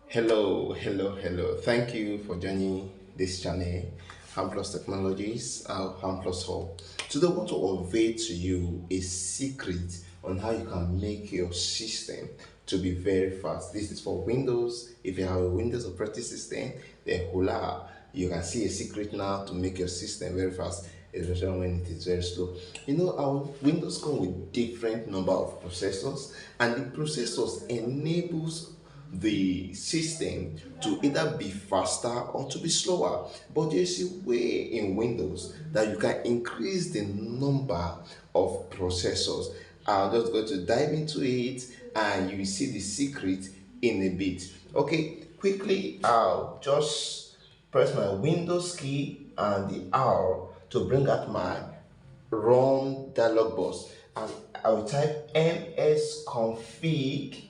Hello. Thank you for joining this channel, Plus Technologies, Plus Hub. Today, I want to unveil to you a secret on how you can make your system to be very fast. This is for Windows. If you have a Windows operating system, then hola, you can see a secret now to make your system very fast, especially when it is very slow. Our Windows come with different number of processors, and the processors enables the system to either be faster or to be slower. But there's a way in Windows that you can increase the number of processors. I'm just going to dive into it and you will see the secret in a bit. Okay, quickly, I'll just press my Windows key and the R to bring out my run dialog box, and I will type msconfig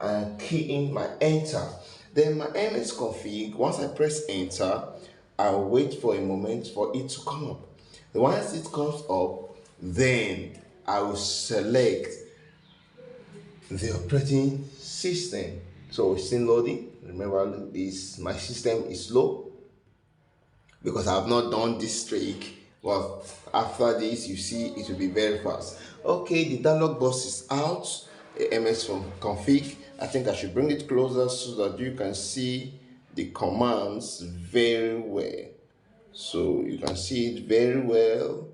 and key in my enter. Then my msconfig, once I press enter, I'll wait for a moment for it to come up. Once it comes up, then I will select the operating system. So it's still loading. Remember, this my system is slow because I have not done this trick. Well, after this, you see it will be very fast. Okay, the dialog box is out. MS from config. I think I should bring it closer so that you can see the commands very well. So you can see it very well.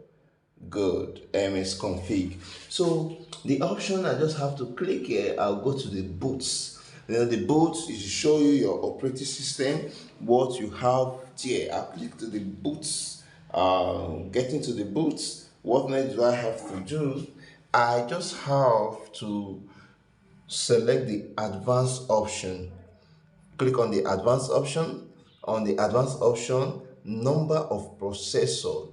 Good. MS config. So the option I just have to click here, I'll go to the boots. The boots is to show you your operating system, what you have there. I'll click to the boots. Getting to the boots, what next do I have to do? I just have to select the advanced option. Click on the advanced option. On the advanced option, number of processor,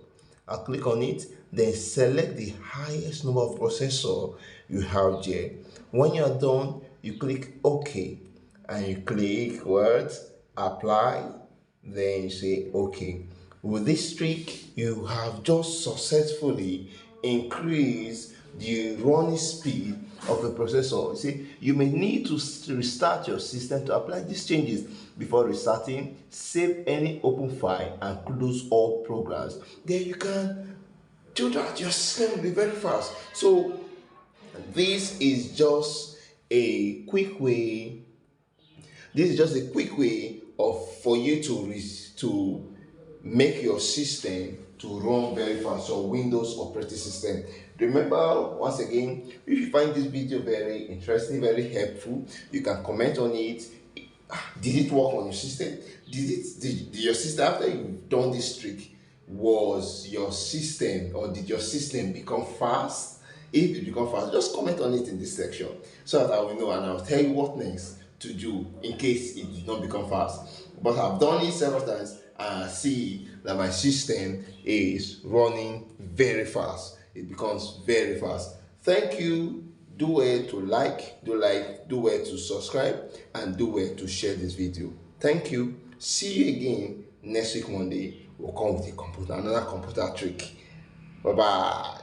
I'll click on it, then select the highest number of processor you have there. When you're done, you click OK and you click what? Apply, then you say OK. With this trick, you have just successfully increased the running speed of the processor. You see, you may need to restart your system to apply these changes. Before restarting, save any open file and close all programs. Then you can do that. Your system will be very fast. So this is just a quick way. This is just a quick way of for you to make your system to run very fast, so Windows operating system. Remember, once again, if you find this video very interesting, very helpful, you can comment on it. Did it work on your system? Did your system, after you've done this trick, was your system, or did your system become fast? If it become fast, just comment on it in this section so that I will know, and I'll tell you what next to do in case it did not become fast. But I've done it several times and I see that my system is running very fast. It becomes very fast. Thank you. Do well to do well to subscribe, and do well to share this video. Thank you. See you again next week Monday. We'll come with another computer trick. Bye bye.